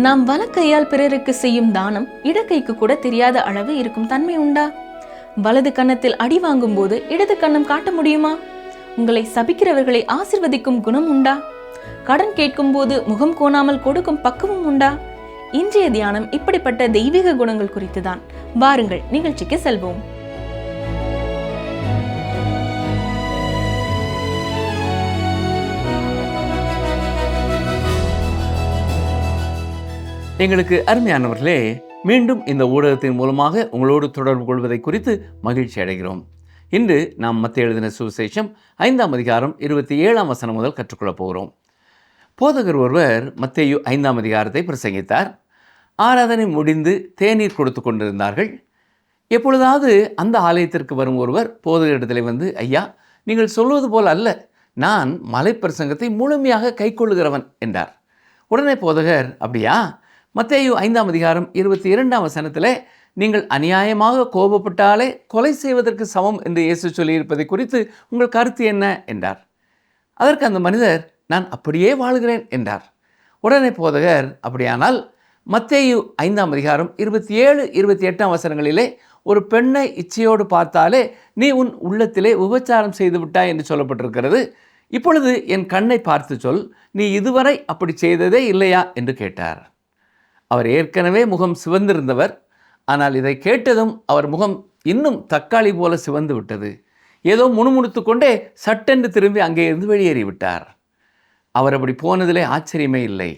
நாம் வலக்கையால் பிறருக்கு செய்யும் தானம் இடக்கைக்கு கூட தெரியாத அளவு இருக்கும் தன்மை உண்டா? வலது கன்னத்தில் அடி வாங்கும் போது இடது கன்னம் காட்ட முடியுமா? உங்களை சபிக்கிறவர்களை ஆசிர்வதிக்கும் குணம் உண்டா? கடன் கேட்கும் போது முகம் கோணாமல் கொடுக்கும் பக்குவம் உண்டா? இன்றைய தியானம் இப்படிப்பட்ட தெய்வீக குணங்கள் குறித்துதான். வாருங்கள் நிகழ்ச்சிக்கு செல்வோம். எங்களுக்கு அருமையானவர்களே, மீண்டும் இந்த ஊடகத்தின் மூலமாக உங்களோடு தொடர்பு கொள்வதை குறித்து மகிழ்ச்சி அடைகிறோம். இன்று நாம் மத்தேயு எழுதின சுவிசேஷம் 5ஆம் அதிகாரம் 27ஆம் வசனம் முதல் கற்றுக்கொள்ளப் போகிறோம். போதகர் ஒருவர் மத்தேயு 5ஆம் அதிகாரத்தை பிரசங்கித்தார். ஆராதனை முடிந்து தேநீர் கொடுத்து கொண்டிருந்தார்கள். எப்பொழுதாவது அந்த ஆலயத்திற்கு வரும் ஒருவர் போதகரிடத்தில் வந்து, ஐயா, நீங்கள் சொல்வது போல் அல்ல, நான் மலைப்பிரசங்கத்தை முழுமையாக கைக்கொள்ளுகிறவன் என்றார். உடனே போதகர், அப்படியா? மத்தேயு 5ஆம் அதிகாரம் 22ஆம் வசனத்தில் நீங்கள் அநியாயமாக கோபப்பட்டாலே கொலை செய்வதற்கு சமம் என்று இயேசு சொல்லியிருப்பதை குறித்து உங்கள் கருத்து என்ன என்றார். அதற்கு அந்த மனிதர், நான் அப்படியே வாழ்கிறேன் என்றார். உடனே போதகர், அப்படியானால் மத்தேயு 5ஆம் அதிகாரம் 27, 28ஆம் வசனங்களிலே ஒரு பெண்ணை இச்சையோடு பார்த்தாலே நீ உன் உள்ளத்திலே விபச்சாரம் செய்து விட்டாய் என்று சொல்லப்பட்டிருக்கிறது. இப்பொழுது என் கண்ணை பார்த்து சொல், நீ இதுவரை அப்படி செய்ததே இல்லையா என்று கேட்டார். அவர் ஏற்கனவே முகம் சிவந்திருந்தவர். ஆனால் இதை கேட்டதும் அவர் முகம் இன்னும் தக்காளி போல சிவந்து விட்டது. ஏதோ முணுமுணுத்து கொண்டே சட்டென்று திரும்பி அங்கே இருந்து வெளியேறிவிட்டார். அவர் அப்படி போனதிலே ஆச்சரியமே இல்லை.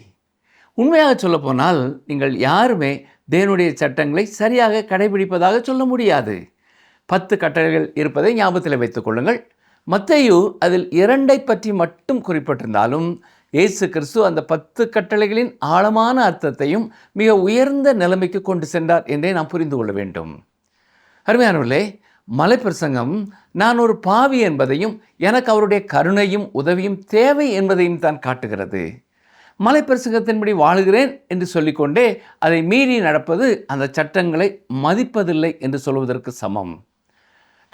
உண்மையாக சொல்ல போனால் நீங்கள் யாருமே தேவனுடைய சட்டங்களை சரியாக கடைபிடிப்பதாக சொல்ல முடியாது. 10 கட்டளைகள் இருப்பதை ஞாபகத்தில் வைத்துக் கொள்ளுங்கள். மத்தேயு அதில் 2 பற்றி மட்டும் குறிப்பிட்டிருந்தாலும் இயேசு கிறிஸ்து அந்த 10 கட்டளைகளின் ஆழமான அர்த்தத்தையும் மிக உயர்ந்த நிலைமைக்கு கொண்டு சென்றார் என்றே நாம் புரிந்து கொள்ள வேண்டும். அருமையானவர்களே, மலைப்பிரசங்கம் நான் ஒரு பாவி என்பதையும் எனக்கு அவருடைய கருணையும் உதவியும் தேவை என்பதையும் தான் காட்டுகிறது. மலைப்பிரசங்கத்தின்படி வாழுகிறேன் என்று சொல்லிக்கொண்டே அதை மீறி நடப்பது அந்த சட்டங்களை மதிப்பதில்லை என்று சொல்வதற்கு சமம்.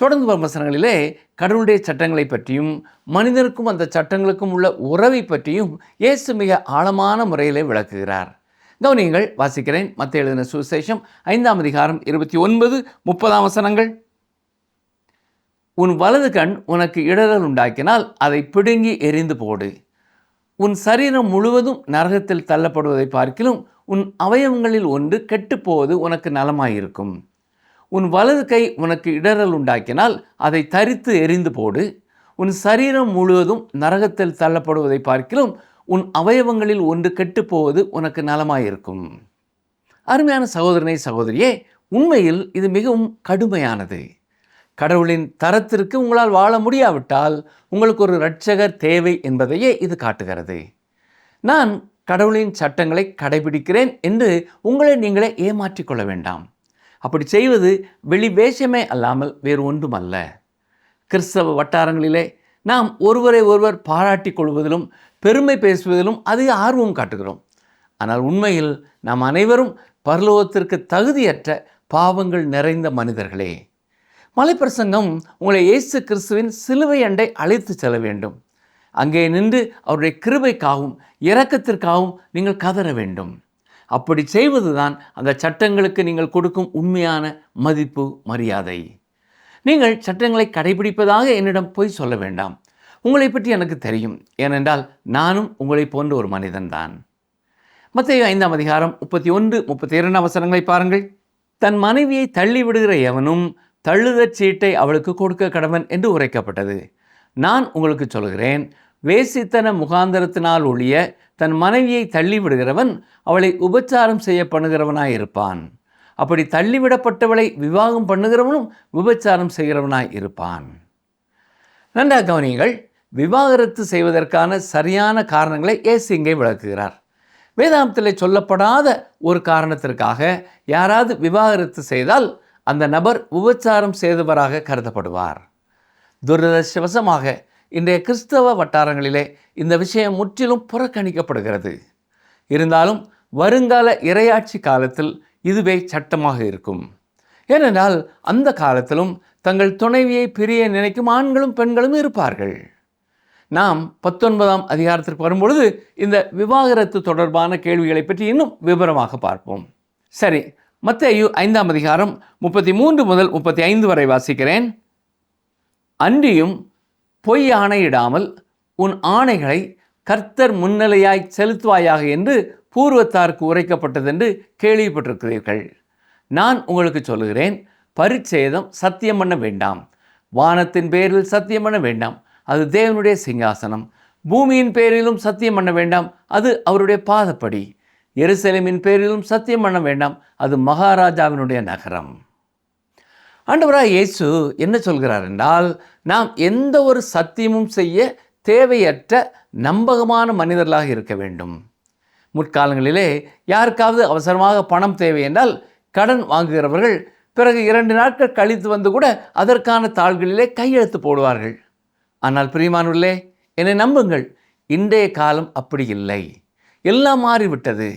தொடர்ந்து வரும் வசனங்களிலே கடவுளுடைய சட்டங்களை பற்றியும் மனிதனுக்கும் அந்த சட்டங்களுக்கும் உள்ள உறவை பற்றியும் இயேசு மிக ஆழமான முறையிலே விளக்குகிறார். கவனியுங்கள், வாசிக்கிறேன். மத்தேயு எழுதின சுவிசேஷம் 5ஆம் அதிகாரம் 29, 30ஆம் வசனங்கள். உன் வலது கண் உனக்கு இடறல் உண்டாக்கினால் அதை பிடுங்கி எறிந்து போடு. உன் சரீரம் முழுவதும் நரகத்தில் தள்ளப்படுவதை பார்க்கிலும் உன் அவயவங்களில் ஒன்று கெட்டுப்போவது உனக்கு நலமாயிருக்கும். உன் வலது கை உனக்கு இடறல் உண்டாக்கினால் அதை தரித்து எறிந்து போடு. உன் சரீரம் முழுவதும் நரகத்தில் தள்ளப்படுவதை பார்க்கிலும் உன் அவயவங்களில் ஒன்று கெட்டுப்போவது உனக்கு நலமாயிருக்கும். அருமையான சகோதரனை, சகோதரியே, உண்மையில் இது மிகவும் கடுமையானது. கடவுளின் தரத்திற்கு உங்களால் வாழ முடியாவிட்டால் உங்களுக்கு ஒரு இரட்சகர் தேவை என்பதையே இது காட்டுகிறது. நான் கடவுளின் சட்டங்களை கடைபிடிக்கிறேன் என்று உங்களை நீங்களே ஏமாற்றிக் கொள்ள வேண்டாம். அப்படி செய்வது வெளி வேஷமே அல்லாமல் வேறு ஒன்றும் அல்ல. கிறிஸ்தவ வட்டாரங்களிலே நாம் ஒருவரை ஒருவர் பாராட்டிக் கொள்வதிலும் பெருமை பேசுவதிலும் அதிக ஆர்வம் காட்டுகிறோம். ஆனால் உண்மையில் நாம் அனைவரும் பரலோகத்திற்கு தகுதியற்ற பாவங்கள் நிறைந்த மனிதர்களே. மலைப்பிரசங்கம் உங்களை இயேசு கிறிஸ்துவின் சிலுவை அண்டை அழைத்து செல்ல வேண்டும். அங்கே நின்று அவருடைய கிருபைக்காகவும் இரக்கத்திற்காகவும் நீங்கள் கதற வேண்டும். அப்படி செய்வதுதான் அந்த சட்டங்களுக்கு நீங்கள் கொடுக்கும் உண்மையான மதிப்பு, மரியாதை. நீங்கள் சட்டங்களை கடைபிடிப்பதாக என்னிடம் போய் சொல்ல வேண்டாம். உங்களை பற்றி எனக்கு தெரியும். ஏனென்றால் நானும் உங்களை போன்ற ஒரு மனிதன்தான். மத்தேயு 5ஆம் அதிகாரம் 31, 32 வசனங்களை பாருங்கள். தன் மனைவியை தள்ளிவிடுகிற எவனும் தள்ளுதற் சீட்டை அவளுக்கு கொடுக்க கடவன் என்று உரைக்கப்பட்டது. நான் உங்களுக்கு சொல்கிறேன், வேசித்தன முகாந்தரத்தினால் ஒழிய தன் மனைவியை தள்ளிவிடுகிறவன் அவளை உபச்சாரம் செய்ய பண்ணுகிறவனாயிருப்பான். அப்படி தள்ளிவிடப்பட்டவளை விவாகம் பண்ணுகிறவனும் விபச்சாரம் செய்கிறவனாய் இருப்பான். நன்றாக கவனியுங்கள். விவாகரத்து செய்வதற்கான சரியான காரணங்களை இயேசு இங்கே விளக்குகிறார். வேதாந்தத்தில் சொல்லப்படாத ஒரு காரணத்திற்காக யாராவது விவாகரத்து செய்தால் அந்த நபர் விபச்சாரம் செய்தவராக கருதப்படுவார். துரதிர்ஷ்டவசமாக இன்றைய கிறிஸ்தவ வட்டாரங்களிலே இந்த விஷயம் முற்றிலும் புறக்கணிக்கப்படுகிறது. இருந்தாலும் வருங்கால இறையாட்சி காலத்தில் இதுவே சட்டமாக இருக்கும். ஏனென்றால் அந்த காலத்திலும் தங்கள் துணைவியை பிரிய நினைக்கும் ஆண்களும் பெண்களும் இருப்பார்கள். நாம் 19ஆம் அதிகாரத்திற்கு வரும்பொழுது இந்த விவாகரத்து தொடர்பான கேள்விகளை பற்றி இன்னும் விவரமாக பார்ப்போம். சரி, மத்தேயு 5ஆம் அதிகாரம் 33 முதல் 35 வரை வாசிக்கிறேன். அன்றியும் பொய் ஆணையிடாமல் உன் ஆணைகளை கர்த்தர் முன்னிலையாய் செலுத்துவாயாக என்று பூர்வத்தாருக்கு உரைக்கப்பட்டதென்று கேள்விப்பட்டிருக்கிறீர்கள். நான் உங்களுக்கு சொல்லுகிறேன், பரிச்சேதம் சத்தியம் பண்ண வேண்டாம், வானத்தின் பேரில் சத்தியம் பண்ண வேண்டாம், அது தேவனுடைய சிங்காசனம், பூமியின் பேரிலும் சத்தியம் பண்ண வேண்டாம், அது அவருடைய பாதப்படி, எருசலேமின் பேரிலும் சத்தியம் பண்ண வேண்டாம், அது மகாராஜாவினுடைய நகரம். ஆண்டவராய் இயேசு என்ன சொல்கிறார் என்றால், நாம் எந்த ஒரு சத்தியமும் செய்ய தேவையற்ற நம்பகமான மனிதர்களாக இருக்க வேண்டும். முற்காலங்களிலே யாருக்காவது அவசரமாக பணம் தேவை என்றால் கடன் வாங்குகிறவர்கள் பிறகு 2 நாட்கள் கழித்து வந்து கூட அதற்கான தாள்களிலே கையெழுத்து போடுவார்கள். ஆனால் பிரியமானவர்களே, என்னை நம்புங்கள், இன்றைய காலம் அப்படி இல்லை. எல்லாம் மாறிவிட்டது.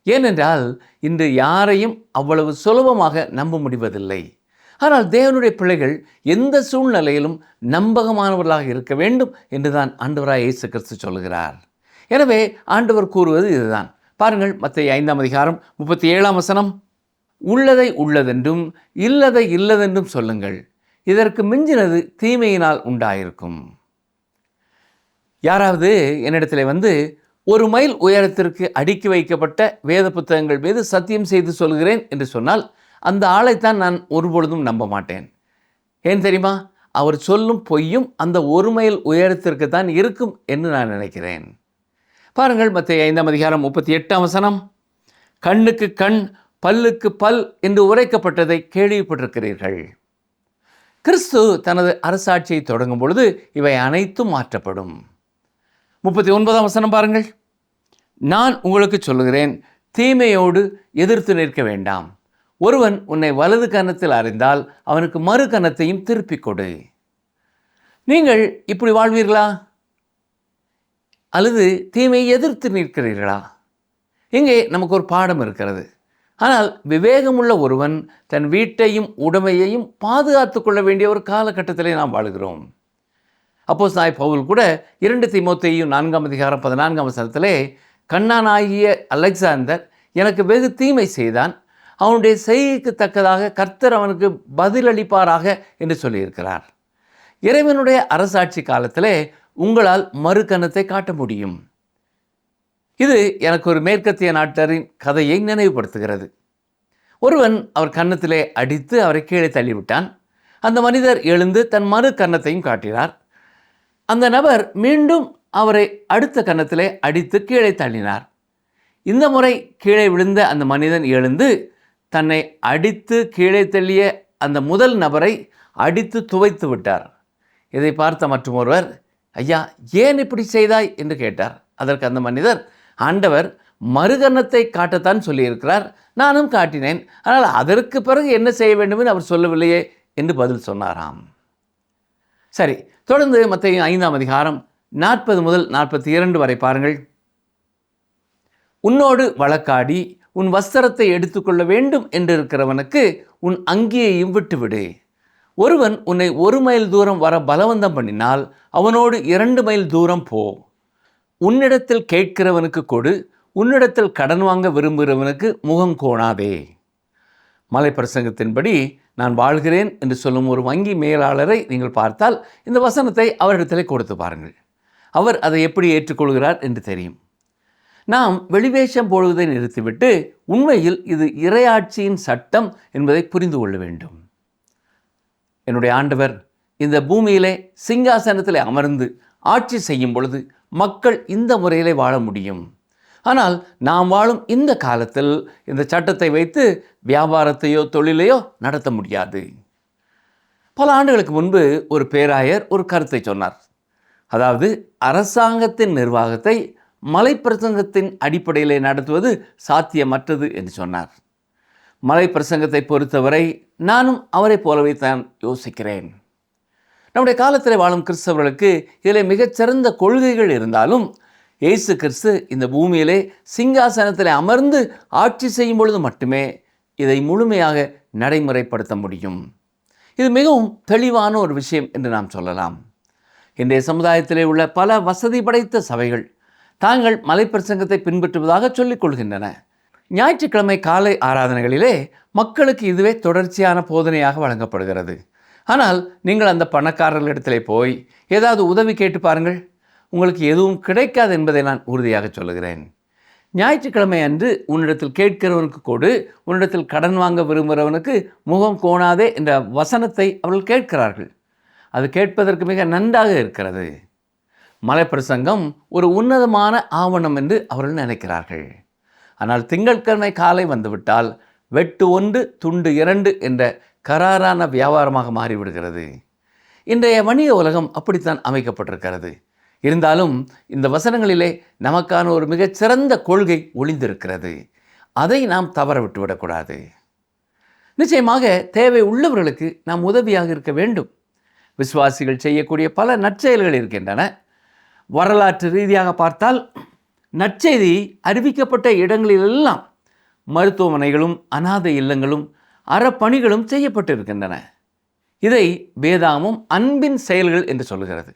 ஏனென்றால் இன்று யாரையும் அவ்வளவு சுலபமாக நம்ப முடிவதில்லை. ஆனால் தேவனுடைய பிள்ளைகள் எந்த சூழ்நிலையிலும் நம்பகமானவர்களாக இருக்க வேண்டும் என்றுதான் ஆண்டவராய் இயேசு கிறிஸ்து சொல்கிறார். எனவே ஆண்டவர் கூறுவது இதுதான். பாருங்கள், மத்தேயு 5ஆம் அதிகாரம் 37ஆம் வசனம். உள்ளதை உள்ளதென்றும் இல்லதை இல்லதென்றும் சொல்லுங்கள், இதற்கு மிஞ்சினது தீமையினால் உண்டாயிருக்கும். யாராவது என்னிடத்தில் வந்து 1 மைல் உயரத்திற்கு அடுக்கி வைக்கப்பட்ட வேத புத்தகங்கள் மீது சத்தியம் செய்து சொல்கிறேன் என்று சொன்னால் அந்த ஆளைத்தான் நான் ஒருபொழுதும் நம்ப மாட்டேன். ஏன் தெரியுமா? அவர் சொல்லும் பொய்யும் அந்த 1 மைல் உயரத்திற்கு தான் இருக்கும் என்று நான் நினைக்கிறேன். பாருங்கள், மத்தேயு 5ஆம் அதிகாரம் 38ஆம் வசனம். கண்ணுக்கு கண், பல்லுக்கு பல் என்று உரைக்கப்பட்டதை கேள்விப்பட்டிருக்கிறீர்கள். கிறிஸ்து தனது அரசாட்சியை தொடங்கும் பொழுது இவை அனைத்தும் மாற்றப்படும். 39ஆம் வசனம் பாருங்கள். நான் உங்களுக்கு சொல்லுகிறேன், தீமையோடு எதிர்த்து நிற்க வேண்டாம். ஒருவன் உன்னை வலது கன்னத்தில் அறிந்தால் அவனுக்கு மறு கன்னத்தையும் திருப்பிக் கொடு. நீங்கள் இப்படி வாழ்வீர்களா? அல்லது தீமையை எதிர்த்து நிற்கிறீர்களா? இங்கே நமக்கு ஒரு பாடம் இருக்கிறது. ஆனால் விவேகமுள்ள ஒருவன் தன் வீட்டையும் உடைமையையும் பாதுகாத்து கொள்ள வேண்டிய ஒரு காலகட்டத்திலே நாம் வாழுகிறோம். அப்போஸ்தலனாகிய பவுல் கூட 2 தீமோத்தேயு 4ஆம் அதிகாரம் 14ஆம் வசனத்திலே, கண்ணானாகிய அலெக்சாந்தர் எனக்கு வெகு தீமை செய்தான், அவனுடைய செய்கைக்கு தக்கதாக கர்த்தர் அவனுக்கு பதிலளிப்பாராக என்று சொல்லியிருக்கிறார். இறைவனுடைய அரசாட்சி காலத்திலே உங்களால் மறு கன்னத்தை காட்ட முடியும். இது எனக்கு ஒரு மேற்கத்திய நாட்டரின் கதையை நினைவுபடுத்துகிறது. ஒருவன் அவர் கன்னத்திலே அடித்து அவரை கீழே தள்ளிவிட்டான். அந்த மனிதர் எழுந்து தன் மறு கன்னத்தையும் காட்டினார். அந்த நபர் மீண்டும் அவரை அடுத்த கன்னத்திலே அடித்து கீழே தள்ளினார். இந்த முறை கீழே விழுந்த அந்த மனிதன் எழுந்து தன்னை அடித்து கீழே தள்ளிய அந்த முதல் நபரை அடித்து துவைத்து விட்டார். இதை பார்த்த மற்றும் ஒருவர், ஐயா, ஏன் இப்படி செய்தாய் என்று கேட்டார். அதற்கு அந்த மனிதர், ஆண்டவர் மறுகன்னத்தை காட்டத்தான் சொல்லியிருக்கிறார், நானும் காட்டினேன், ஆனால் அதற்கு பிறகு என்ன செய்ய வேண்டும் என்று அவர் சொல்லவில்லையே என்று பதில் சொன்னாராம். சரி, தொடர்ந்து மத்தேயு 5ஆம் அதிகாரம் 40 முதல் 42 வரை பாருங்கள். உன்னோடு வழக்காடி உன் வஸ்திரத்தை எடுத்துக்கொள்ள வேண்டும் என்றிருக்கிறவனுக்கு உன் அங்கியையும் விட்டுவிடு. ஒருவன் உன்னை 1 மைல் தூரம் வர பலவந்தம் பண்ணினால் அவனோடு 2 மைல் தூரம் போ. உன்னிடத்தில் கேட்கிறவனுக்கு கொடு, உன்னிடத்தில் கடன் வாங்க விரும்புகிறவனுக்கு முகம் கோணாதே. மலை பிரசங்கத்தின்படி நான் வாழ்கிறேன் என்று சொல்லும் ஒரு வங்கி மேலாளரை நீங்கள் பார்த்தால் இந்த வசனத்தை அவரிடத்திலே கொடுத்து பாருங்கள். அவர் அதை எப்படி ஏற்றுக்கொள்கிறார் என்று தெரியும். நாம் வெளிவேஷம் போடுவதை நிறுத்திவிட்டு உண்மையில் இது இறையாட்சியின் சட்டம் என்பதை புரிந்து கொள்ள வேண்டும். என்னுடைய ஆண்டவர் இந்த பூமியிலே சிங்காசனத்திலே அமர்ந்து ஆட்சி செய்யும் பொழுது மக்கள் இந்த முறையிலே வாழ முடியும். ஆனால் நாம் வாழும் இந்த காலத்தில் இந்த சட்டத்தை வைத்து வியாபாரத்தையோ தொழிலையோ நடத்த முடியாது. பல ஆண்டுகளுக்கு முன்பு ஒரு பேராயர் ஒரு கருத்தை சொன்னார். அதாவது, அரசாங்கத்தின் நிர்வாகத்தை மலைப்பிரசங்கத்தின் அடிப்படையிலே நடத்துவது சாத்தியமற்றது என்று சொன்னார். மலைப்பிரசங்கத்தை பொறுத்தவரை நானும் அவரை போலவே தான் யோசிக்கிறேன். நம்முடைய காலத்தில் வாழும் கிறிஸ்தவர்களுக்கு இதில் மிகச்சிறந்த கொள்கைகள் இருந்தாலும் இயேசு கிறிஸ்து இந்த பூமியிலே சிங்காசனத்தில் அமர்ந்து ஆட்சி செய்யும் பொழுது மட்டுமே இதை முழுமையாக நடைமுறைப்படுத்த முடியும். இது மிகவும் தெளிவான ஒரு விஷயம் என்று நாம் சொல்லலாம். இன்றைய சமுதாயத்திலே உள்ள பல வசதி படைத்த சபைகள் தாங்கள் மலைப்பிரசங்கத்தை பின்பற்றுவதாக சொல்லிக் கொள்கின்றன. ஞாயிற்றுக்கிழமை காலை ஆராதனைகளிலே மக்களுக்கு இதுவே தொடர்ச்சியான போதனையாக வழங்கப்படுகிறது. ஆனால் நீங்கள் அந்த பணக்காரர்களிடத்திலே போய் ஏதாவது உதவி கேட்டு பாருங்கள், உங்களுக்கு எதுவும் கிடைக்காது என்பதை நான் உறுதியாக சொல்லுகிறேன். ஞாயிற்றுக்கிழமை அன்று உன்னிடத்தில் கேட்கிறவனுக்கு கொடு, உன்னிடத்தில் கடன் வாங்க விரும்புகிறவனுக்கு முகம் கோணாதே என்ற வசனத்தை அவர்கள் கேட்கிறார்கள். அது கேட்பதற்கு மிக நன்றாக இருக்கிறது. மலைப்பிரசங்கம் ஒரு உன்னதமான ஆவணம் என்று அவர்கள் நினைக்கிறார்கள். ஆனால் திங்கட்கிழமை காலை வந்துவிட்டால் வெட்டு 1 துண்டு 2 என்ற கராரான வியாபாரமாக மாறிவிடுகிறது. இன்றைய வணிக உலகம் அப்படித்தான் அமைக்கப்பட்டிருக்கிறது. இருந்தாலும் இந்த வசனங்களிலே நமக்கான ஒரு மிகச்சிறந்த கொள்கை ஒளிந்திருக்கிறது. அதை நாம் தவற விட்டுவிடக்கூடாது. நிச்சயமாக தேவை உள்ளவர்களுக்கு நாம் உதவியாக இருக்க வேண்டும். விசுவாசிகள் செய்யக்கூடிய பல நற்செயல்கள் இருக்கின்றன. வரலாற்று ரீதியாக பார்த்தால் நற்செய்தி அறிவிக்கப்பட்ட இடங்களிலெல்லாம் மருத்துவமனைகளும் அநாதை இல்லங்களும் அறப்பணிகளும் செய்யப்பட்டிருக்கின்றன. இதை வேதாகமம் அன்பின் செயல்கள் என்று சொல்லுகிறது.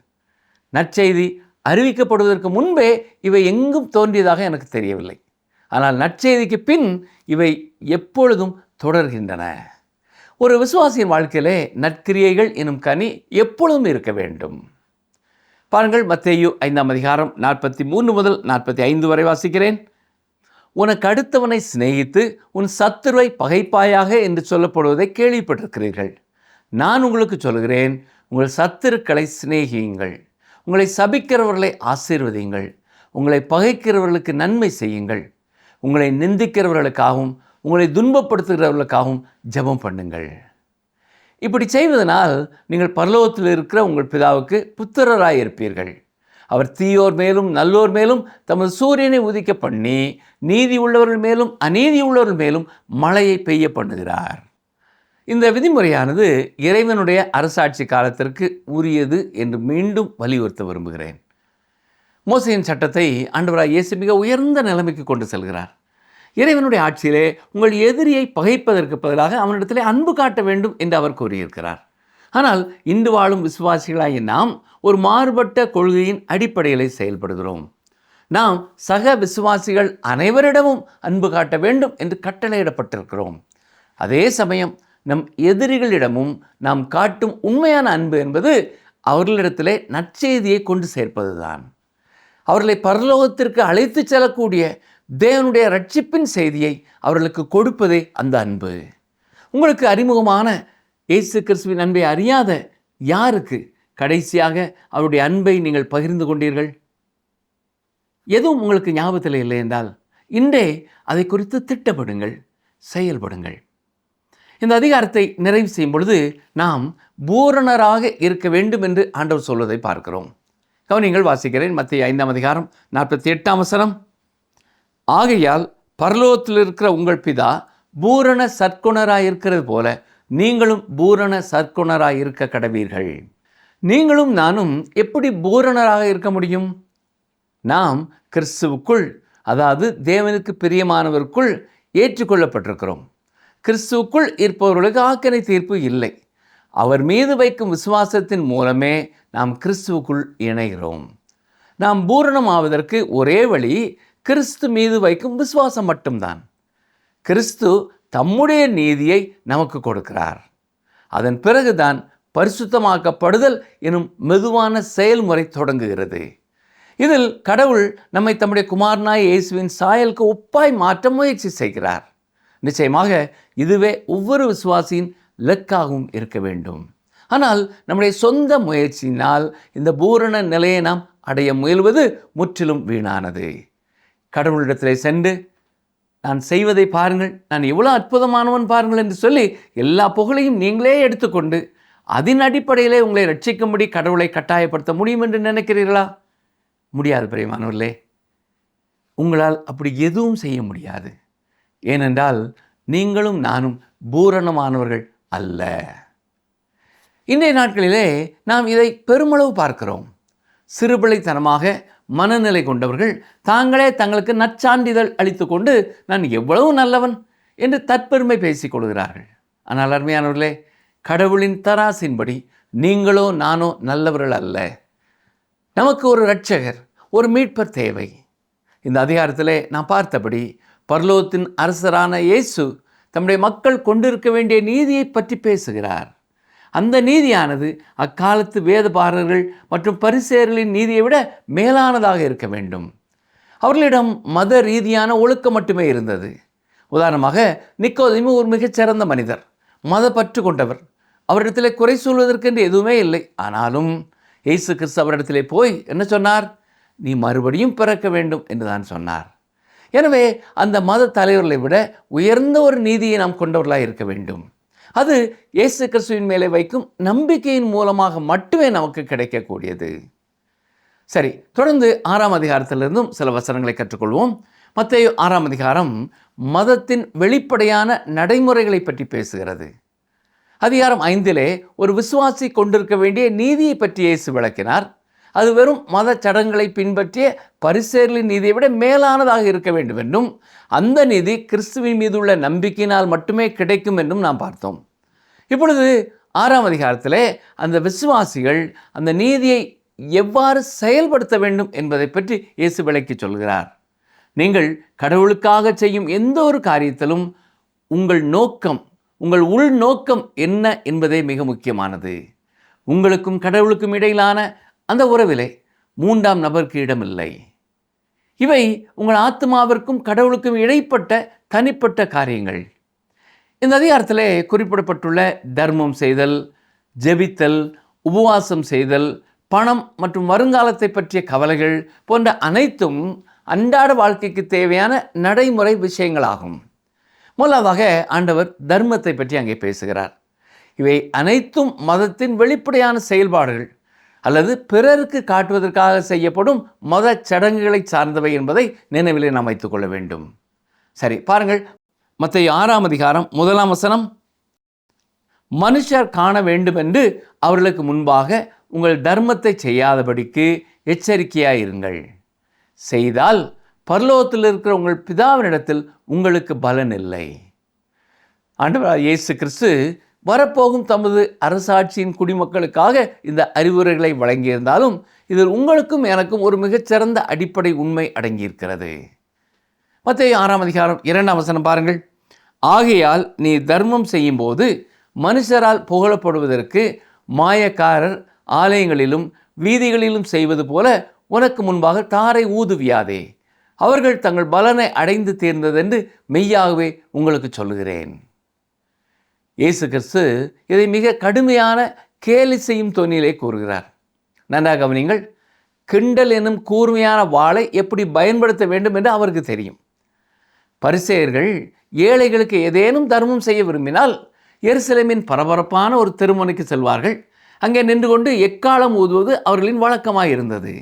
நற்செய்தி அறிவிக்கப்படுவதற்கு முன்பே இவை எங்கும் தோன்றியதாக எனக்கு தெரியவில்லை. ஆனால் நற்செய்திக்கு பின் இவை எப்பொழுதும் தொடர்கின்றன. ஒரு விசுவாசியின் வாழ்க்கையிலே நற்கிரியைகள் எனும் கனி எப்பொழுதும் இருக்க வேண்டும். பாருங்கள், மத்தேயு 5ஆம் அதிகாரம் 43 முதல் 45 வரை வாசிக்கிறேன். உனக்கு அடுத்தவனை சிநேகித்து உன் சத்துருவை பகைப்பாயாக என்று சொல்லப்படுவதை கேள்விப்பட்டிருக்கிறீர்கள். நான் உங்களுக்கு சொல்கிறேன், உங்கள் சத்துருக்களை சிநேகியுங்கள், உங்களை சபிக்கிறவர்களை ஆசீர்வதியுங்கள், உங்களை பகைக்கிறவர்களுக்கு நன்மை செய்யுங்கள், உங்களை நிந்திக்கிறவர்களுக்காகவும் உங்களை துன்பப்படுத்துகிறவர்களுக்காகவும் ஜெபம் பண்ணுங்கள். இப்படி செய்வதனால் நீங்கள் பரலோகத்தில் இருக்கிற உங்கள் பிதாவுக்கு புத்திரராய் இருப்பீர்கள். அவர் தீயோர் மேலும் நல்லோர் மேலும் தமது சூரியனை உதிக்க பண்ணி நீதி உள்ளவர்கள் மேலும் அநீதி உள்ளவர்கள் மேலும் மழையை பெய்ய பண்ணுகிறார். இந்த விதிமுறையானது இறைவனுடைய அரசாட்சி காலத்திற்கு உரியது என்று மீண்டும் வலியுறுத்த விரும்புகிறேன். மோசேயின் சட்டத்தை ஆண்டவராய் இயேசு மிக உயர்ந்த நிலைமைக்கு கொண்டு செல்கிறார். இறைவனுடைய ஆட்சியிலே உங்கள் எதிரியை பகைப்பதற்கு பதிலாக அவனிடத்திலே அன்பு காட்ட வேண்டும் என்று அவர் கூறியிருக்கிறார். ஆனால் இன்று வாழும் விசுவாசிகளாகிய நாம் ஒரு மாறுபட்ட கொள்கையின் அடிப்படையில் செயல்படுகிறோம். நாம் சக விசுவாசிகள் அனைவரிடமும் அன்பு காட்ட வேண்டும் என்று கட்டளையிடப்பட்டிருக்கிறோம். அதே சமயம் நம் எதிரிகளிடமும் நாம் காட்டும் உண்மையான அன்பு என்பது அவர்களிடத்திலே நற்செய்தியை கொண்டு சேர்ப்பதுதான். அவர்களை பரலோகத்திற்கு அழைத்து செல்லக்கூடிய தேவனுடைய ரட்சிப்பின் செய்தியை அவர்களுக்கு கொடுப்பதே அந்த அன்பு. உங்களுக்கு அறிமுகமான இயேசு கிறிஸ்துவின் அன்பை அறியாத யாருக்கு கடைசியாக அவருடைய அன்பை நீங்கள் பகிர்ந்து கொண்டீர்கள்? எதுவும் உங்களுக்கு ஞாபகத்தில் இல்லை என்றால் இன்றே அதை குறித்து திட்டப்படுங்கள், செயல்படுங்கள். இந்த அதிகாரத்தை நிறைவு செய்யும் பொழுது நாம் பூரணராக இருக்க வேண்டும் என்று ஆண்டவர் சொல்வதை பார்க்கிறோம். கவனிங்கள், வாசிக்கிறேன். மத்தேயு 5ஆம் அதிகாரம் 48ஆம் வசனம். ஆகையால் பரலோகத்தில் இருக்கிற உங்கள் பிதா பூரண சற்குணராய் இருக்கிறது போல நீங்களும் பூரண சற்குணராய் இருக்க கடவீர்கள். நீங்களும் நானும் எப்படி பூரணராக இருக்க முடியும்? நாம் கிறிஸ்துவுக்குள், அதாவது தேவனுக்கு பிரியமானவருக்குள் ஏற்றுக்கொள்ளப்பட்டிருக்கிறோம். கிறிஸ்துவுக்குள் இருப்பவர்களுக்கு ஆக்கினை தீர்ப்பு இல்லை. அவர் மீது வைக்கும் விசுவாசத்தின் மூலமே நாம் கிறிஸ்துவுக்குள் இணைகிறோம். நாம் பூரணமாவதற்கு ஒரே வழி கிறிஸ்து மீது வைக்கும் விசுவாசம் மட்டும்தான். கிறிஸ்து தம்முடைய நீதியை நமக்கு கொடுக்கிறார். அதன் பிறகுதான் பரிசுத்தமாக்கப்படுதல் எனும் மெதுவான செயல்முறை தொடங்குகிறது. இதில் கடவுள் நம்மை தம்முடைய குமாரனாய் இயேசுவின் சாயலுக்கு ஒப்பாய் மாற்ற முயற்சி செய்கிறார். நிச்சயமாக இதுவே ஒவ்வொரு விசுவாசியின் இலக்காகவும் இருக்க வேண்டும். ஆனால் நம்முடைய சொந்த முயற்சியினால் இந்த பூரண நிலையை நாம் அடைய முயல்வது முற்றிலும் வீணானது. கடவுளிடத்திலே சென்று நான் செய்வதை பாருங்கள், நான் எவ்வளோ அற்புதமானவன் பாருங்கள் என்று சொல்லி எல்லா புகழையும் நீங்களே எடுத்துக்கொண்டு அதன் அடிப்படையிலே உங்களை ரட்சிக்கும்படி கடவுளை கட்டாயப்படுத்த முடியும் என்று நினைக்கிறீர்களா? முடியாது பிரியமானவர்களே. உங்களால் அப்படி எதுவும் செய்ய முடியாது. ஏனென்றால் நீங்களும் நானும் பூரணமானவர்கள் அல்ல. இன்றைய நாட்களிலே நாம் இதை பெருமளவு பார்க்கிறோம். சிறுபிள்ளைத்தனமாக மனநிலை கொண்டவர்கள் தாங்களே தங்களுக்கு நற்சான்றிதழ் அளித்து கொண்டு நான் எவ்வளவு நல்லவன் என்று தற்பெருமை பேசிக் கொள்கிறார்கள். ஆனால் அருமையானவர்களே, கடவுளின் தராசின்படி நீங்களோ நானோ நல்லவர்கள் அல்ல. நமக்கு ஒரு இரட்சகர், ஒரு மீட்பர் தேவை. இந்த அதிகாரத்திலே நாம் பார்த்தபடி பரலோகத்தின் அரசரான இயேசு தம்முடைய மக்கள் கொண்டிருக்க வேண்டிய நீதியை பற்றி பேசுகிறார். அந்த நீதியானது அக்காலத்து வேதபாரகர்கள் மற்றும் பரிசேயர்களின் நீதியை விட மேலானதாக இருக்க வேண்டும். அவர்களிடம் மத ரீதியான ஒழுக்கம் மட்டுமே இருந்தது. உதாரணமாக, நிக்கோதேமு ஒரு மிகச்சிறந்த மனிதர், மத பற்று கொண்டவர். அவரிடத்திலே குறை சொல்வதற்கென்று எதுவுமே இல்லை. ஆனாலும் இயேசு கிறிஸ்து அவரிடத்திலே போய் என்ன சொன்னார்? நீ மறுபடியும் பிறக்க வேண்டும் என்று தான் சொன்னார். எனவே அந்த மத தலைவர்களை விட உயர்ந்த ஒரு நீதியை நாம் கொண்டவர்களாக இருக்க வேண்டும். அது இயேசு கிறிஸ்துவின் மேலே வைக்கும் நம்பிக்கையின் மூலமாக மட்டுமே நமக்கு கிடைக்கக்கூடியது. சரி, தொடர்ந்து 6ஆம் அதிகாரத்திலிருந்தும் சில வசனங்களை கற்றுக்கொள்வோம். மத்தேயு 6ஆம் அதிகாரம் மதத்தின் வெளிப்படையான நடைமுறைகளை பற்றி பேசுகிறது. அதிகாரம் 5 ஒரு விசுவாசி கொண்டிருக்க வேண்டிய நீதியை பற்றி இயேசு விளக்கினார். அது வெறும் மத சடங்குகளை பின்பற்றிய பரிசேயர்களின் நீதியை விட மேலானதாக இருக்க வேண்டும் என்றும், அந்த நீதி கிறிஸ்துவின் மீது உள்ள நம்பிக்கையினால் மட்டுமே கிடைக்கும் என்றும் நாம் பார்த்தோம். இப்பொழுது 6ஆம் அதிகாரத்திலே அந்த விசுவாசிகள் அந்த நீதியை எவ்வாறு செயல்படுத்த வேண்டும் என்பதை பற்றி இயேசு விளக்கி சொல்கிறார். நீங்கள் கடவுளுக்காக செய்யும் எந்த ஒரு காரியத்திலும் உங்கள் நோக்கம், உங்கள் உள் நோக்கம் என்ன என்பதே மிக முக்கியமானது. உங்களுக்கும் கடவுளுக்கும் இடையிலான அந்த உறவிலே 3ஆம் நபருக்கு இடமில்லை. இவை உங்கள் ஆத்மாவிற்கும் கடவுளுக்கும் இடைப்பட்ட தனிப்பட்ட காரியங்கள். இந்த அதிகாரத்திலே குறிப்பிடப்பட்டுள்ள தர்மம் செய்தல், ஜெபித்தல், உபவாசம் செய்தல், பணம் மற்றும் வருங்காலத்தை பற்றிய கவலைகள் போன்ற அனைத்தும் அன்றாட வாழ்க்கைக்கு தேவையான நடைமுறை விஷயங்களாகும். முதலாவதாக ஆண்டவர் தர்மத்தை பற்றி அங்கே பேசுகிறார். இவை அனைத்தும் மதத்தின் வெளிப்படையான செயல்பாடுகள் அல்லது பிறருக்கு காட்டுவதற்காக செய்யப்படும் மத சடங்குகளை சார்ந்தவை என்பதை நினைவிலே நாம் வைத்துக் கொள்ள வேண்டும். சரி, பாருங்கள், மத்தேயு 6ஆம் அதிகாரம் 1ஆம் வசனம். மனுஷர் காண வேண்டும் என்று அவர்களுக்கு முன்பாக உங்கள் தர்மத்தை செய்யாதபடிக்கு எச்சரிக்கையாயிருங்கள். செய்தால் பரலோகத்தில் இருக்கிற உங்கள் பிதாவினிடத்தில் உங்களுக்கு பலன் இல்லை. ஆண்டவர் இயேசு கிறிஸ்து வரப்போகும் தமது அரசாட்சியின் குடிமக்களுக்காக இந்த அறிவுரைகளை வழங்கியிருந்தாலும் இதில் உங்களுக்கும் எனக்கும் ஒரு மிகச்சிறந்த அடிப்படை உண்மை அடங்கியிருக்கிறது. மத்தேயு 6ஆம் அதிகாரம் 2ஆம் வசனம் பாருங்கள். ஆகையால் நீ தர்மம் செய்யும்போது மனுஷரால் புகழப்படுவதற்கு மாயக்காரர் ஆலயங்களிலும் வீதிகளிலும் செய்வது போல உனக்கு முன்பாக தாரை ஊதுவியாதே. அவர்கள் தங்கள் பலனை அடைந்து தீர்ந்ததென்று மெய்யாகவே உங்களுக்கு சொல்லுகிறேன். இயேசு கிறிஸ்து இதை மிக கடுமையான கேலி செய்யும் தொனியிலே கூறுகிறார். நன்றாக கவனிங்கள். கிண்டல் என்னும் கூர்மையான வாளை எப்படி பயன்படுத்த வேண்டும் என்று அவருக்கு தெரியும். பரிசேயர்கள் ஏழைகளுக்கு ஏதேனும் தர்மம் செய்ய விரும்பினால் எருசலேமின் பரபரப்பான ஒரு திருமுனைக்கு செல்வார்கள். அங்கே நின்று கொண்டு எக்காலம் ஊதுவது அவர்களின் வழக்கமாக இருந்தது.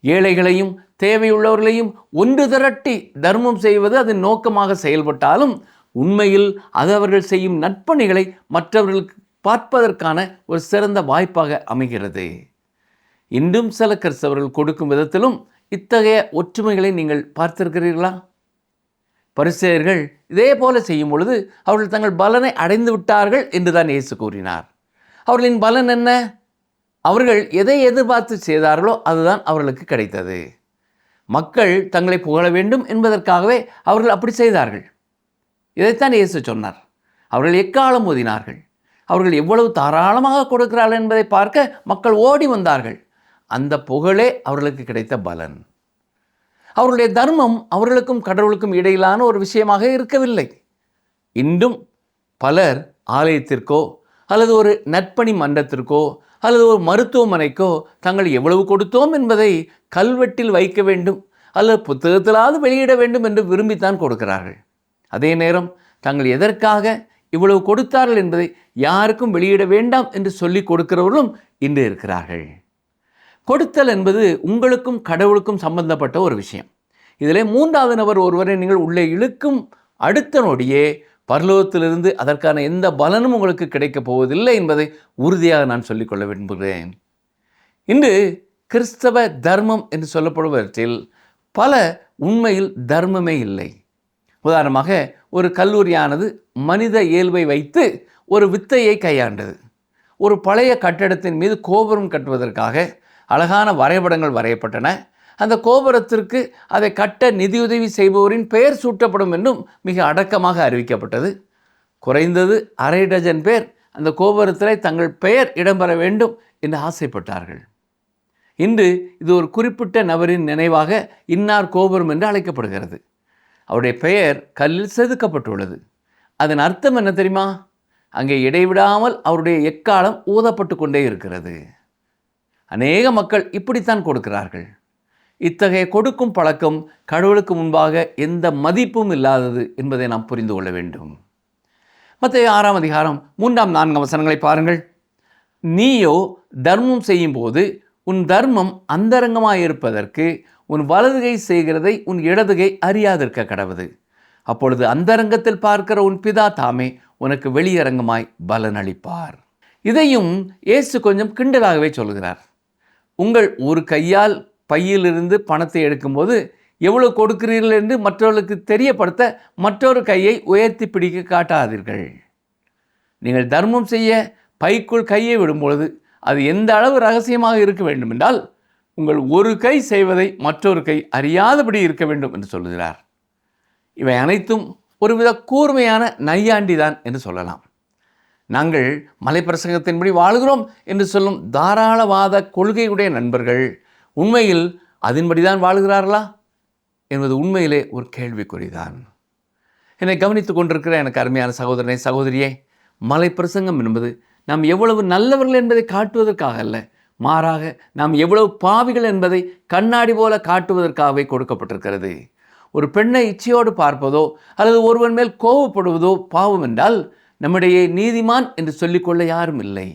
ஏழைகளையும் தேவையுள்ளவர்களையும் ஒன்று திரட்டி தர்மம் செய்வது அதன் நோக்கமாக செயல்பட்டாலும் உண்மையில் அது அவர்கள் செய்யும் நற்பணிகளை மற்றவர்களுக்கு பார்ப்பதற்கான ஒரு சிறந்த வாய்ப்பாக அமைகிறது. இன்றும் சில கிறிஸ்தவர்கள் கொடுக்கும் விதத்திலும் இத்தகைய ஒற்றுமைகளை நீங்கள் பார்த்திருக்கிறீர்களா? பரிசேயர்கள் இதே போல செய்யும் பொழுது அவர்கள் தங்கள் பலனை அடைந்து விட்டார்கள் என்றுதான் இயேசு கூறினார். அவர்களின் பலன் என்ன? அவர்கள் எதை எதிர்பார்த்து செய்தார்களோ அதுதான் அவர்களுக்கு கிடைத்தது. மக்கள் தங்களை புகழ வேண்டும் என்பதற்காகவே அவர்கள் அப்படி செய்தார்கள். இதைத்தான் இயேசு சொன்னார். அவர்கள் எக்காலம் ஊதினார்கள். அவர்கள் எவ்வளவு தாராளமாக கொடுக்கிறார்கள் என்பதை பார்க்க மக்கள் ஓடி வந்தார்கள். அந்த புகழே அவர்களுக்கு கிடைத்த பலன். அவர்களுடைய தர்மம் அவர்களுக்கும் கடவுளுக்கும் இடையிலான ஒரு விஷயமாக இருக்கவில்லை. இன்றும் பலர் ஆலயத்திற்கோ அல்லது ஒரு நற்பணி மன்றத்திற்கோ அல்லது ஒரு மருத்துவமனைக்கோ தாங்கள் எவ்வளவு கொடுத்தோம் என்பதை கல்வெட்டில் வைக்க வேண்டும் அல்லது புத்தகத்திலாவது வெளியிட வேண்டும் என்று விரும்பித்தான் கொடுக்கிறார்கள். அதே நேரம் தாங்கள் எதற்காக இவ்வளவு கொடுத்தார்கள் என்பதை யாருக்கும் வெளியிட வேண்டாம் என்று சொல்லி கொடுக்கிறவர்களும் இன்று இருக்கிறார்கள். கொடுத்தல் என்பது உங்களுக்கும் கடவுளுக்கும் சம்பந்தப்பட்ட ஒரு விஷயம். இதிலே 3வது நபர் ஒருவரை நீங்கள் உள்ளே இழுக்கும் அடுத்த நொடியே பரலோகத்திலிருந்து அதற்கான எந்த பலனும் உங்களுக்கு கிடைக்கப் போவதில்லை என்பதை உறுதியாக நான் சொல்லிக்கொள்ள விரும்புகிறேன். இன்று கிறிஸ்தவ தர்மம் என்று சொல்லப்படுவதில் பல உண்மையில் தர்மமே இல்லை. உதாரணமாக, ஒரு கல்லூரியானது மனித இயல்பை வைத்து ஒரு வித்தையை கையாண்டது. ஒரு பழைய கட்டடத்தின் மீது கோபுரம் கட்டுவதற்காக அழகான வரைபடங்கள் வரையப்பட்டன. அந்த கோபுரத்திற்கு அதை கட்ட நிதியுதவி செய்பவரின் பெயர் சூட்டப்படும் என்றும் மிக அடக்கமாக அறிவிக்கப்பட்டது. குறைந்தது 1/2 டஜன் பேர் அந்த கோபுரத்தில் தங்கள் பெயர் இடம்பெற வேண்டும் என்று ஆசைப்பட்டார்கள். இன்று இது ஒரு குறிப்பிட்ட நபரின் நினைவாக இன்னார் கோபுரம் என்று அழைக்கப்படுகிறது. அவருடைய பெயர் கல்லில் செதுக்கப்பட்டுள்ளது. அதன் அர்த்தம் என்ன தெரியுமா? அங்கே இடைவிடாமல் அவருடைய எக்காலம் ஊதப்பட்டு கொண்டே இருக்கிறது. அநேக மக்கள் இப்படித்தான் கொடுக்கிறார்கள். இத்தகைய கொடுக்கும் பழக்கம் கடவுளுக்கு முன்பாக எந்த மதிப்பும் இல்லாதது என்பதை நாம் புரிந்து கொள்ள வேண்டும். மத்தேயு 6ஆம் அதிகாரம் 3-4 வசனங்களை பாருங்கள். நீயோ தர்மம் செய்யும் போது உன் தர்மம் அந்தரங்கமாயிருப்பதற்கு உன் வலதுகை செய்கிறதை உன் இடதுகை அறியாதிருக்க கடவுது. அப்பொழுது அந்தரங்கத்தில் பார்க்கிற உன் பிதா தாமே உனக்கு வெளியரங்கமாய் பலனளிப்பார். இதையும் இயேசு கொஞ்சம் கிண்டலாகவே சொல்கிறார். உங்கள் ஒரு கையால் பையிலிருந்து பணத்தை எடுக்கும்போது எவ்வளவு கொடுக்கிறீர்கள் என்று மற்றவர்களுக்கு தெரியப்படுத்த மற்றொரு கையை உயர்த்தி பிடிக்க காட்டாதீர்கள். நீங்கள் தர்மம் செய்ய பைக்குள் கையை விடும்பொழுது அது எந்த அளவு ரகசியமாக இருக்க வேண்டும் என்றால் உங்கள் ஒரு கை செய்வதை மற்றொரு கை அறியாதபடி இருக்க வேண்டும் என்று சொல்கிறார். இவை அனைத்தும் ஒருவித கூர்மையான நையாண்டிதான் என்று சொல்லலாம். நாங்கள் மலைப்பிரசங்கத்தின்படி வாழ்கிறோம் என்று சொல்லும் தாராளவாத கொள்கையுடைய நண்பர்கள் உண்மையில் அதன்படிதான் வாழ்கிறார்களா என்பது உண்மையிலே ஒரு கேள்விக்குறிதான். என்னை கவனித்துக் கொண்டிருக்கிற எனக்கு அருமையான சகோதரனை சகோதரியே, மலைப்பிரசங்கம் என்பது நாம் எவ்வளவு நல்லவர்கள் என்பதை காட்டுவதற்காக அல்ல, மாறாக நாம் எவ்வளவு பாவிகள் என்பதை கண்ணாடி போல காட்டுவதற்காகவே கொடுக்கப்பட்டிருக்கிறது. ஒரு பெண்ணை இச்சையோடு பார்ப்பதோ அல்லது ஒருவன் மேல் கோபப்படுவதோ பாவம் என்றால் நம்மிடையே நீதிமான் என்று சொல்லிக்கொள்ள யாரும் இல்லை.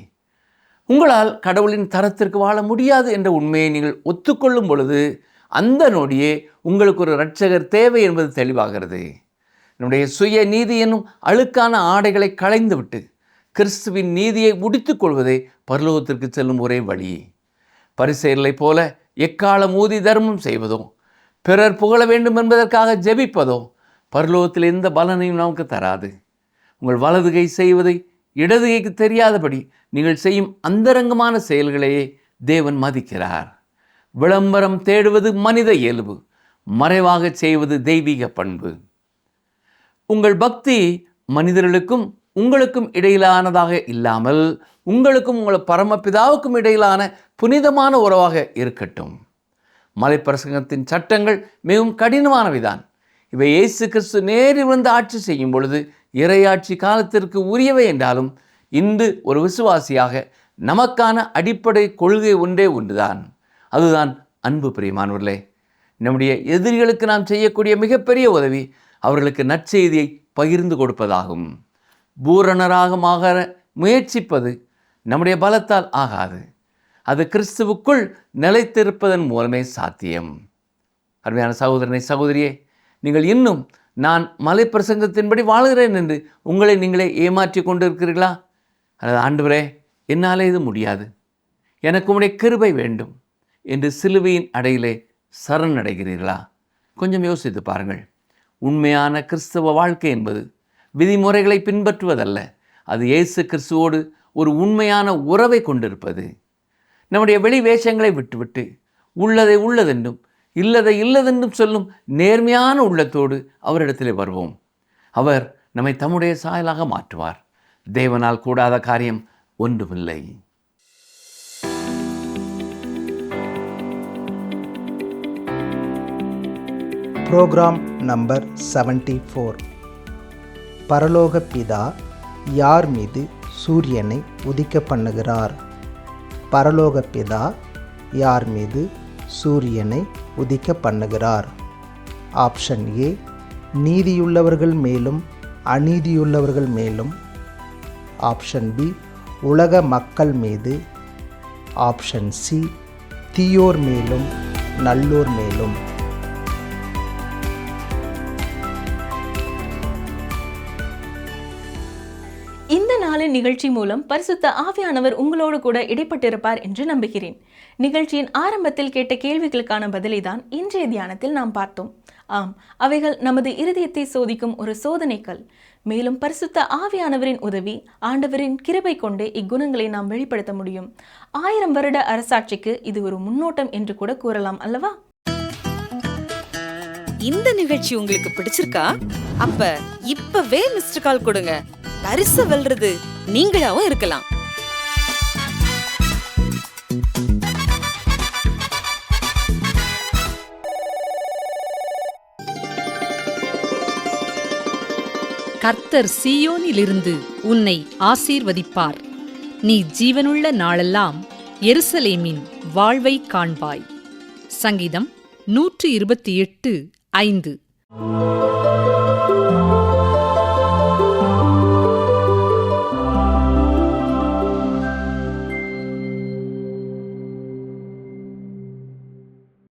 உங்களால் கடவுளின் தரத்திற்கு வாழ முடியாது என்ற உண்மையை நீங்கள் ஒத்துக்கொள்ளும் பொழுது அந்த நொடியே உங்களுக்கு ஒரு இரட்சகர் தேவை என்பது தெளிவாகிறது. நம்முடைய சுய நீதி என்னும் அழுக்கான ஆடைகளை களைந்துவிட்டு கிறிஸ்துவின் நீதியை முடித்துக் கொள்வதே பரலோகத்திற்கு செல்லும் ஒரே வழி. பரிசேயர்களைப் போல எக்காலம் ஊதி தர்மம் செய்வதோ பிறர் புகழ வேண்டும் என்பதற்காக ஜெபிப்பதோ பரலோகத்தில் எந்த பலனையும் நமக்கு தராது. உங்கள் வலதுகை செய்வதை இடதுகைக்கு தெரியாதபடி நீங்கள் செய்யும் அந்தரங்கமான செயல்களையே தேவன் மதிக்கிறார். விளம்பரம் தேடுவது மனித இயல்பு, மறைவாக செய்வது தெய்வீக பண்பு. உங்கள் பக்தி மனிதர்களுக்கும் உங்களுக்கும் இடையிலானதாக இல்லாமல் உங்களுக்கும் உங்கள் பரமபிதாவுக்கும் இடையிலான புனிதமான உறவாக இருக்கட்டும். மலைப்பிரசங்கத்தின் சட்டங்கள் மிகவும் கடினமானவைதான். இவை இயேசு கிறிஸ்து நேரில் வந்து ஆட்சி செய்யும் பொழுது இறையாட்சி காலத்திற்கு உரியவை என்றாலும் இன்று ஒரு விசுவாசியாக நமக்கான அடிப்படை கொள்கை ஒன்றே ஒன்றுதான். அதுதான் அன்பு. பிரியமானவர்களே, நம்முடைய எதிரிகளுக்கு நாம் செய்யக்கூடிய மிகப்பெரிய உதவி அவர்களுக்கு நற்செய்தியை பகிர்ந்து கொடுப்பதாகும். பூரணராக மாற முயற்சிப்பது நம்முடைய பலத்தால் ஆகாது. அது கிறிஸ்துவுக்குள் நிலைத்திருப்பதன் மூலமே சாத்தியம். அருமையான சகோதரனை சகோதரியே, நீங்கள் இன்னும் நான் மலைப்பிரசங்கத்தின்படி வாழ்கிறேன் என்று உங்களை நீங்களே ஏமாற்றி கொண்டு இருக்கிறீர்களா? அல்லது ஆண்டவரே, என்னாலே இது முடியாது, எனக்கு உம்முடைய கிருபை வேண்டும் என்று சிலுவையின் அடையிலே சரணடைகிறீர்களா? கொஞ்சம் யோசித்து பாருங்கள். உண்மையான கிறிஸ்தவ வாழ்க்கை என்பது விதிமுறைகளை பின்பற்றுவதல்ல, அது இயேசு கிறிஸ்துவோடு ஒரு உண்மையான உறவை கொண்டிருப்பது. நம்முடைய வெளி வேஷங்களை விட்டுவிட்டு உள்ளதை உள்ளதென்றும் இல்லதை இல்லதென்றும் சொல்லும் நேர்மையான உள்ளத்தோடு அவரிடத்திலே வருவோம். அவர் நம்மை தம்முடைய சாயலாக மாற்றுவார். தேவனால் கூடாத காரியம் ஒன்றுமில்லை. Program number 74. பரலோக பிதா யார் மீது சூரியனை உதிக்க பண்ணுகிறார்? பரலோக பிதா யார் மீது சூரியனை உதிக்க பண்ணுகிறார்? ஆப்ஷன் ஏ, நீதியுள்ளவர்கள் மேலும் அநீதியுள்ளவர்கள் மேலும். ஆப்ஷன் பி, உலக மக்கள் மீது. ஆப்ஷன் சி, தீயோர் மேலும் நல்லோர் மேலும். இந்த நாளின் நிகழ்ச்சி மூலம் பரிசுத்த ஆவியானவர் உங்களோடு கூட இடைப்பட்டிருப்பார் என்று நம்புகிறேன். நிகழ்ச்சியின் ஆரம்பத்தில் கேட்ட கேள்விகளுக்கான பதிலை தான் இன்றைய தியானத்தில் நாம் பார்த்தோம். ஆம், அவைகள் நமது இருதயத்தை சோதிக்கும் ஒரு சோதனைகள். மேலும் பரிசுத்த ஆவியானவரின் உதவி, ஆண்டவரின் கிருபை கொண்டே இக்குணங்களை நாம் வெளிப்படுத்த முடியும். 1000 வருட அரசாட்சிக்கு இது ஒரு முன்னோட்டம் என்று கூட கூறலாம் அல்லவா? இந்த நிகழ்ச்சி உங்களுக்கு பிடிச்சிருக்கா? அப்ப இப்பவே மிஸ்டர் கால் கொடுங்க. பரிசு வெல்றது நீங்களாவும் இருக்கலாம். கர்த்தர் சீயோனிலிருந்து உன்னை ஆசீர்வதிப்பார். நீ ஜீவனுள்ள நாளெல்லாம் எருசலேமின் வாழ்வை காண்பாய். சங்கீதம் 128:5.